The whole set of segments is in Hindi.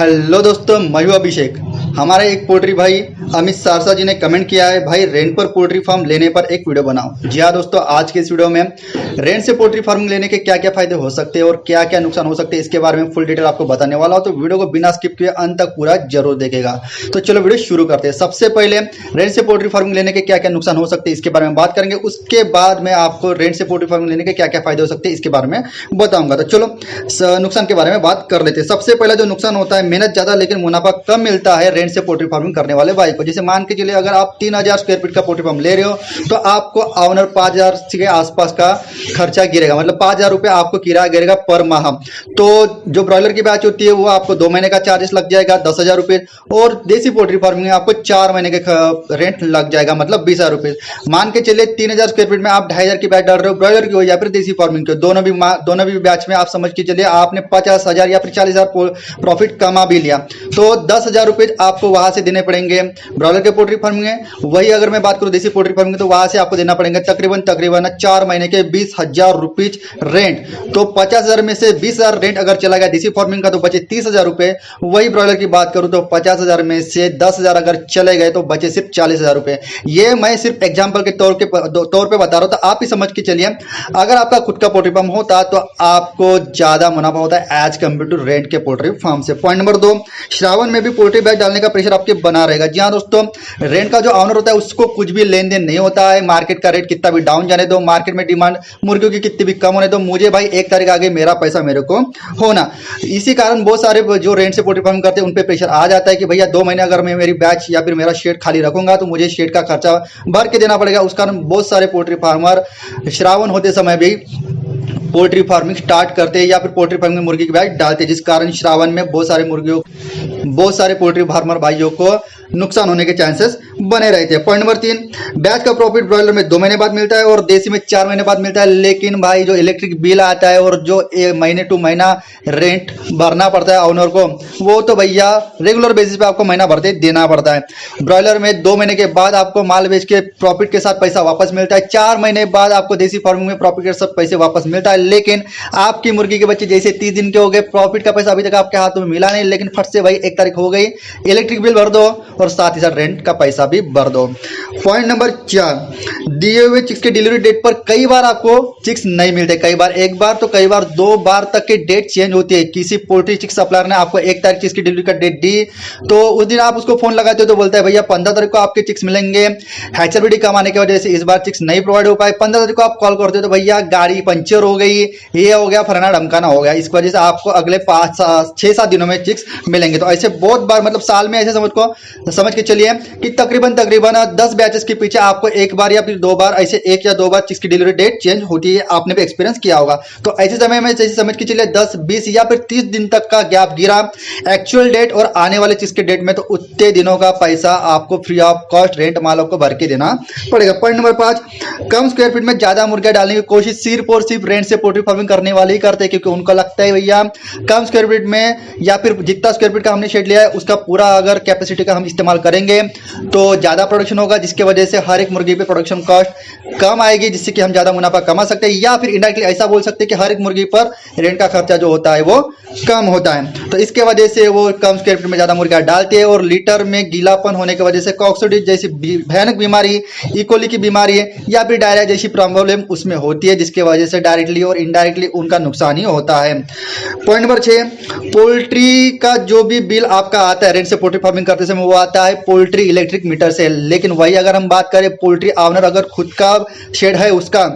हेलो दोस्तों, मैं हूं अभिषेक। हमारे एक पोल्ट्री भाई अमित सारसा जी ने कमेंट किया है, भाई रेंट पर पोल्ट्री फार्म लेने पर एक वीडियो बनाओ। जी हाँ दोस्तों, आज के इस वीडियो में रेंट से पोल्ट्री फार्मिंग लेने के क्या क्या फायदे हो सकते हैं और क्या क्या नुकसान हो सकते हैं, इसके बारे में फुल डिटेल आपको बताने वाला हूं। तो वीडियो को बिना स्किप किए अंत तक पूरा जरूर देखेगा। तो चलो वीडियो शुरू करते हैं। सबसे पहले रेंट से पोल्ट्री फार्मिंग लेने के क्या क्या नुकसान हो सकते हैं इसके बारे में बात करेंगे। उसके बाद में आपको रेंट से पोल्ट्री फार्मिंग लेने के क्या क्या फायदे हो सकते हैं इसके बारे में बताऊंगा। तो चलो नुकसान के बारे में बात कर लेते हैं। सबसे पहले जो नुकसान होता है, मेहनत ज्यादा लेकिन मुनाफा कम मिलता है रेंट से पोल्ट्री फार्मिंग करने वाले भाई को। जैसे मान के चलिए, अगर आप 3000 स्क्वायर फीट का पोल्ट्री फार्म ले रहे हो तो आपको ऑनर 5000 के आसपास का खर्चा गिरेगा, मतलब 5000 रुपये आपको किराया गिरेगा पर माह। तो जो ब्रॉयलर की बैच होती है वो आपको 2 महीने का चार्जेस लग जाएगा 10,000 रुपये, और देसी पोल्ट्री फार्मिंग में आपको 4 महीने के रेंट लग जाएगा, मतलब 20,000 रुपये। मान के चलिए 3000 स्क्वायर फीट में आप 2500 की बैच डाल रहे हो, ब्रॉयलर की हो या फिर देसी फार्मिंग की, दोनों भी बैच में आप समझ के चलिए आपने 50,000 या फिर 40,000 प्रॉफिट कमा भी लिया, तो 10,000 रुपये आपको वहां से देने पड़ेंगे ब्रॉयलर के पोल्ट्री फार्मिंग है। वही अगर मैं बात करूं देसी पोल्ट्री फार्मिंग तो वहां से आपको देना पड़ेगा तकरीबन 4 महीने के 20,000 रुपये रेंट। तो 50,000 में से 20,000 रेंट अगर चला गया देसी फार्मिंग का तो बचे 30,000 रुपये। वही ब्रॉयलर की बात करूं तो 50,000 में से 10,000 अगर चले गए तो बचे सिर्फ 40,000 रुपये। ये मैं सिर्फ एग्जाम्पल के तौर पे बता रहा हूं, तो आप ही समझ के चलिए। अगर आपका खुद का पोल्ट्री फार्म होता तो आपको ज्यादा मुनाफा होता है एज कम्पेयर टू रेंट के पोल्ट्री फार्म से। पॉइंट नंबर 2, श्रावण में भी पोल्ट्री बैच डालने का प्रेशर आपके बना रहेगा। जी हाँ दोस्तों, रेंट का जो ऑनर होता है उसको कुछ भी लेन देन नहीं होता है। मार्केट का रेट कितना भी डाउन जाने दो, मार्केट में डिमांड मुर्गियों की कितनी भी कम होने दो, मुझे भाई 1 तारीख आगे मेरा पैसा मेरे को होना। इसी कारण बहुत सारे जो रेंट से पोल्ट्री फार्म करते हैं उन पे प्रेशर आ जाता है कि भैया 2 महीने अगर मैं मेरी बैच या फिर मेरा शेड खाली रखूंगा तो मुझे शेड का खर्चा भर के देना पड़ेगा। उस कारण बहुत सारे पोल्ट्री फार्मर श्रावण होते समय भी पोल्ट्री फार्मिंग स्टार्ट करते हैं या फिर पोल्ट्री फार्मिंग में मुर्गी की बैच डालते हैं, जिस कारण श्रावण में बहुत सारे पोल्ट्री फार्मर भाइयों को नुकसान होने के चांसेस बने रहते हैं। पॉइंट नंबर 3, बैच का प्रॉफिट ब्रॉयलर में 2 महीने बाद मिलता है और देसी में 4 महीने बाद मिलता है। लेकिन भाई जो इलेक्ट्रिक बिल आता है और जो महीने टू महीना रेंट भरना पड़ता है ओनर को, वो तो भैया रेगुलर बेसिस पे आपको महीना भरते देना पड़ता है। ब्रॉयलर में 2 महीने के बाद आपको माल बेच के प्रॉफिट के साथ पैसा वापस मिलता है। 4 महीने बाद आपको देसी फार्मिंग में प्रॉफिट के साथ पैसे वापस मिलता है। लेकिन आपकी मुर्गी के बच्चे जैसे 30 दिन के हो गए, प्रॉफिट का पैसा अभी तक आपके हाथों में मिला नहीं, लेकिन फट से भाई 1 तारीख हो गई, इलेक्ट्रिक बिल भर दो और साथ ही साथ रेंट का पैसा भी भर दो। पॉइंट नंबर 4, दिए हुए चिक्स के डिलीवरी डेट पर कई बार आपको चिक्स नहीं मिलते। कई बार 1 बार तो कई बार 2 बार तक की डेट चेंज होती है। किसी पोल्ट्री चिक्स सप्लायर ने आपको 1 तारीख चिक्स की डिलीवरी का डेट दी तो उस दिन आप उसको फोन लगाते हो तो बोलता है भैया 15 तारीख को आपके चिक्स मिलेंगे। हैचरबीडी कम आने की वजह से इस बार चिक्स नहीं प्रोवाइड हो पाए। 15 तारीख को आप कॉल करते हो तो भैया गाड़ी पंचर हो गई, ये हो गया, फलाना ढमकाना हो गया। इस वजह से आपको अगले 6-7 दिनों में चिक्स मिलेंगे। तो ऐसे बहुत बार, मतलब साल में ऐसे समझ के चलिए कि तकरीबन 10 बैचेस के पीछे आपको 1 बार या फिर 2 बार, ऐसे 1 या 2 बार चिक्स की डिलीवरी डेट चेंज होती है। आपने भी एक्सपीरियंस किया होगा। तो ऐसे समय में जैसे समझ के चलिए 10, 20 या फिर 30 दिन तक का गैप गिरा एक्चुअल डेट और आने वाले चिक्स के डेट में, तो उतने दिनों का पैसा आपको फ्री ऑफ कॉस्ट रेंट मालों को भर के देना पड़ेगा। पॉइंट नंबर 5, कम स्क्वायर फीट में ज्यादा मुर्गियां डालने की कोशिश सिर्फ और सिर्फ रेंट से पोल्ट्री फार्मिंग करने वाले ही करते हैं, क्योंकि उनको लगता है भैया कम स्क्वायर फीट में या फिर जितना स्क्वायर फीट का हमने शेड लिया है उसका पूरा अगर कैपेसिटी का हम इस्तेमाल करेंगे तो ज्यादा प्रोडक्शन होगा, जिसकी वजह से हर एक मुर्गी पे प्रोडक्शन कॉस्ट कम आएगी, जिससे कि हम ज्यादा मुनाफा कमा सकते हैं। या फिर इनडायरेक्टली ऐसा बोल सकते हैं कि हर एक मुर्गी पर रेंट का खर्चा जो होता है वो कम होता है। तो इसके वजह से वो कम स्क्वायर फीट में ज्यादा मुर्गियां डालते हैं और लीटर में गीलापन होने की वजह से कॉक्सिडियोसिस जैसी भयानक बीमारी, इकोली की बीमारी या फिर डायरिया जैसी प्रॉब्लम उसमें होती है, जिसकी वजह से डायरेक्टली और इनडायरेक्टली उनका नुकसान ही होता है। पॉइंट नंबर 6, पोल्ट्री का जो भी बिल आपका आता है रेंट से पोल्ट्री फार्मिंग करते समय वो आता है पोल्ट्री इलेक्ट्रिक मीटर से। लेकिन वही अगर हम बात करें पोल्ट्री ऑनर अगर खुद का शेड है उसका,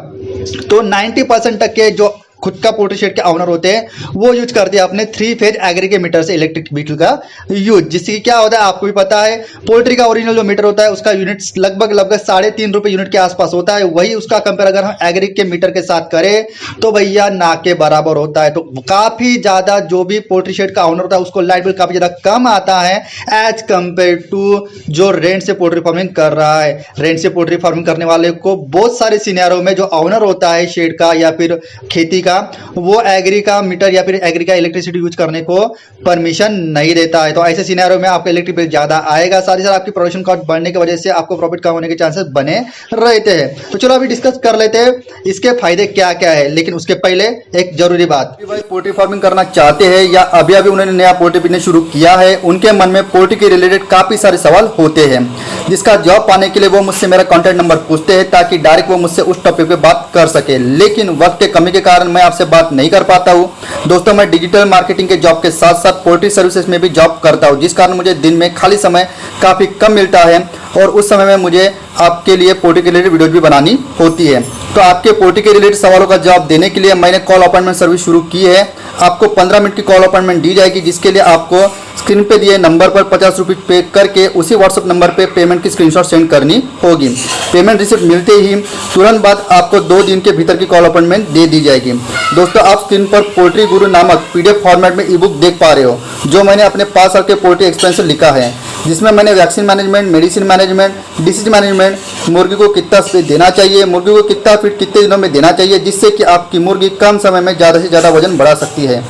तो 90% तक के जो खुद का पोल्ट्री शेड के ऑनर होते हैं वो यूज करते हैं अपने 3 फेज एग्री के मीटर से इलेक्ट्रिक मीटर का यूज, जिससे क्या होता है आपको भी पता है। पोल्ट्री का ओरिजिनल जो मीटर होता है उसका यूनिट लगभग 3.5 रुपए यूनिट के आसपास होता है। वही उसका कंपेयर अगर हम एग्री के मीटर के साथ करें तो भैया ना के बराबर होता है। तो काफी ज्यादा जो भी पोल्ट्री शेड का ऑनर होता है उसको लाइट बिल काफी ज्यादा कम आता है एज कंपेयर टू जो रेंट से पोल्ट्री फार्मिंग कर रहा है। रेंट से पोल्ट्री फार्मिंग करने वाले को बहुत सारे सिनेरियो में जो ऑनर होता है शेड का या फिर खेती का, वो एग्री का मीटर या फिर एग्री का इलेक्ट्रिसिटी यूज करने को परमिशन नहीं देता है। तो ऐसे सिनेरियो में आपका इलेक्ट्रिक बिल ज्यादा आएगा, साथ ही साथ आपकी प्रोडक्शन कॉस्ट बढ़ने की वजह से आपको प्रॉफिट कम होने के चांसेस बने रहते हैं। तो चलो अभी डिस्कस कर लेते हैं इसके फायदे क्या क्या है, लेकिन उसके पहले एक जरूरी बात, भाई पोल्ट्री फार्मिंग करना चाहते हैं या अभी अभी उन्होंने नया पोल्ट्री बिजनेस शुरू किया है, उनके मन में पोल्ट्री के रिलेटेड काफी सारे सवाल होते हैं, जिसका जवाब पाने के लिए वो मुझसे मेरा कॉन्टैक्ट नंबर पूछते हैं ताकि डायरेक्ट वो मुझसे उस टॉपिक पे बात कर सके। लेकिन वक्त के कमी के कारण मैं आपसे बात नहीं कर पाता हूँ। दोस्तों, मैं डिजिटल मार्केटिंग के जॉब के साथ साथ पोल्ट्री सर्विसेज में भी जॉब करता हूँ, जिस कारण मुझे दिन में खाली समय काफ़ी कम मिलता है और उस समय में मुझे आपके लिए पोल्ट्री के रिलेटेड वीडियोज भी बनानी होती है। तो आपके पोल्ट्री के रिलेटेड सवालों का जवाब देने के लिए मैंने कॉल अपॉइंटमेंट सर्विस शुरू की है। आपको 15 मिनट की कॉल अपॉइंटमेंट दी जाएगी, जिसके लिए आपको स्क्रीन पे दिए नंबर पर 50 रुपये पे करके उसी व्हाट्सएप नंबर पे पेमेंट की स्क्रीनशॉट सेंड करनी होगी। पेमेंट रिसिप्ट मिलते ही तुरंत बाद आपको 2 दिन के भीतर की कॉल अपॉइंटमेंट दे दी जाएगी। दोस्तों, आप स्क्रीन पर पोल्ट्री गुरु नामक PDF फॉर्मेट में ई बुक देख पा रहे हो, जो मैंने अपने 5 साल के पोल्ट्री एक्सपीरियंस से लिखा है, जिसमें मैंने vaccine management, medicine management, disease management, मुर्गी को कितना स्पेस देना चाहिए, मुर्गी को कितना फीड कितने दिनों में देना चाहिए, जिससे कि आपकी मुर्गी कम समय में ज़्यादा से ज़्यादा वजन बढ़ा सकती है,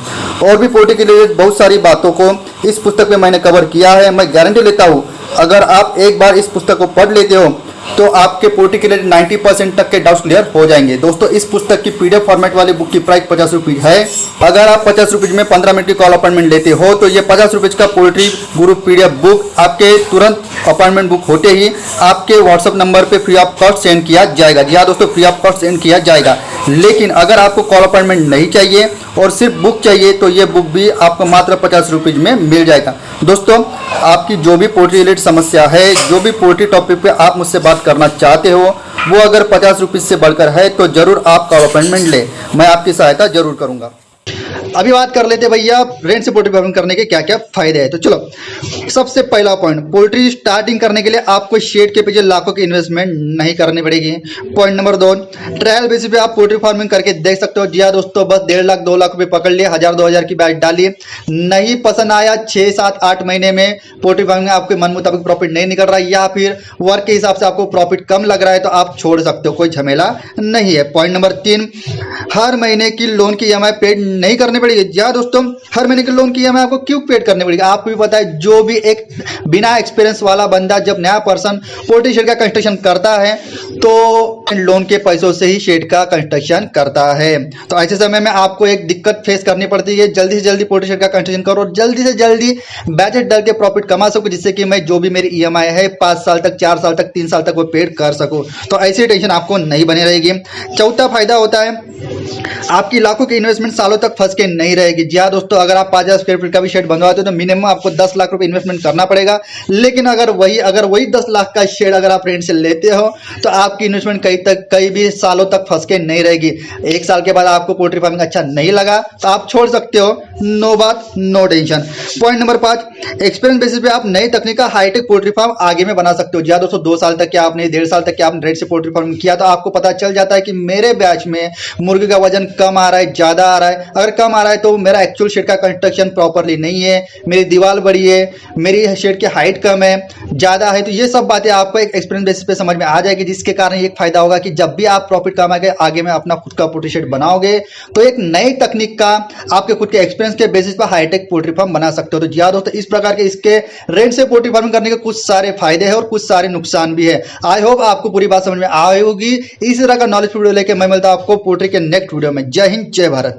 और भी पोल्ट्री के रिलेटेड बहुत सारी बातों को इस पुस्तक में मैंने कवर किया है। मैं गारंटी लेता हूँ, अगर आप एक बार इस पुस्तक को पढ़ लेते हो तो आपके पोल्ट्री के लिए 90% तक के डाउट्स क्लियर हो जाएंगे। दोस्तों, इस पुस्तक की PDF फॉर्मेट वाली बुक की प्राइस 50 रुपये है। अगर आप 50 रुपये में 15 मिनट की कॉल अपॉइंटमेंट लेते हो तो ये 50 रुपये का पोल्ट्री गुरु PDF बुक आपके तुरंत अपॉइंटमेंट बुक होते ही आपके व्हाट्सअप नंबर पे फ्री ऑफ कॉस्ट सेंड किया जाएगा। जी हाँ दोस्तों, फ्री ऑफ कॉस्ट सेंड किया जाएगा। लेकिन अगर आपको कॉल अपॉइंटमेंट नहीं चाहिए और सिर्फ बुक चाहिए तो ये बुक भी आपको मात्र 50 रुपये में मिल जाएगा। दोस्तों, आपकी जो भी पोल्ट्री रिलेटेड समस्या है, जो भी पोल्ट्री टॉपिक पे आप मुझसे बात करना चाहते हो, वो अगर 50 रुपये से बढ़कर है तो जरूर आप कॉल अपॉइंटमेंट ले, मैं आपकी सहायता जरूर करूंगा। अभी बात कर लेते हैं भैया रेंट से पोल्ट्री फार्मिंग करने के क्या क्या फायदे हैं। तो चलो, सबसे पहला पॉइंट, पोल्ट्री स्टार्टिंग करने के लिए आपको शेड के पीछे लाखों की इन्वेस्टमेंट नहीं करनी पड़ेगी। पॉइंट नंबर 2, ट्रायल बेसिस पे आप पोल्ट्री फार्मिंग करके देख सकते हो। जी हाँ दोस्तों, बस 1.5 लाख 2 लाख रुपए पकड़ लिए, 1000-2000 की बैच डालिए, नहीं पसंद आया 6-7-8 महीने में पोल्ट्री फार्मिंग में आपके मन मुताबिक प्रॉफिट नहीं निकल रहा है या फिर वर्क के हिसाब से आपको प्रॉफिट कम लग रहा है तो आप छोड़ सकते हो, कोई झमेला नहीं है। पॉइंट नंबर 3, हर महीने की लोन की EMI पेड नहीं करनी पड़ेगी। जी हाँ दोस्तों, हर महीने की लोन की EMI आपको क्यों पेड करनी पड़ेगी? आपको भी पता है, जो भी एक बिना एक्सपीरियंस वाला बंदा जब नया पर्सन पोल्ट्री शेड का कंस्ट्रक्शन करता है तो लोन के पैसों से ही शेड का कंस्ट्रक्शन करता है। तो ऐसे समय में आपको एक दिक्कत फेस करनी पड़ती है, जल्दी से जल्दी पोल्ट्री शेड का कंस्ट्रक्शन करो और जल्दी से जल्दी बजट डाल के प्रॉफिट कमा सको, जिससे कि मैं जो भी मेरी EMI है 5 साल तक, 4 साल तक, 3 साल तक वो पेड कर सकूं। तो ऐसी टेंशन आपको नहीं बनी रहेगी। चौथा फायदा होता है, आपकी लाखों की इन्वेस्टमेंट सालों तक फंस के नहीं रहेगी। जी हाँ दोस्तों, अगर आप 5000 स्क्वायर फीट का भी शेड बनवाते हो तो मिनिमम आपको 10 लाख रुपए इन्वेस्टमेंट करना पड़ेगा। लेकिन अगर वही 10 लाख का शेड अगर आप रेंट से लेते हो तो आपकी इन्वेस्टमेंट कहीं भी सालों तक फंस के नहीं रहेगी। 1 साल के बाद आपको पोल्ट्री फार्मिंग अच्छा नहीं लगा तो आप छोड़ सकते हो, नो बात no tension. Point number 5, experience basis पे आप नई तकनीक का हाईटेक पोल्ट्री फार्म आगे में बना सकते हो। जी हाँ दोस्तों, 2 साल तक क्या आपने 1.5 साल तक क्या आपने रेंट से पोल्ट्री फार्मिंग किया तो आपको पता चल जाता है कि मेरे बैच में मुर्गी का वजन कम आ रहा है, ज्यादा आ रहा है। अगर कम आ रहा है तो मेरा एक्चुअल शेड का कंस्ट्रक्शन प्रॉपरली नहीं है, मेरी दीवार बड़ी है, मेरी शेड की हाइट कम है, ज्यादा है। तो ये सब बातें आपको एक एक्सपीरियंस बेसिस पे समझ में आ जाएगी, जिसके कारण एक फायदा होगा कि जब भी आप प्रॉफिट कमाओगे, आगे में अपना खुद का पोल्ट्री शेड बनाओगे तो एक नई तकनीक का आपके खुद के एक्सपीरियंस के बेसिस पर हाईटेक पोल्ट्री फार्म बना सकते हो। तो जी हाँ दोस्तों, इस प्रकार के इसके रेंट से पोल्ट्री फार्मिंग करने के कुछ सारे फायदे हैं और कुछ सारे नुकसान भी है। आई होप आपको पूरी बात समझ में आई होगी। इसी तरह का नॉलेज वीडियो लेके मैं मिलता हूं आपको पोल्ट्री के नेक्स्ट वीडियो में। जय हिंद, जय भारत।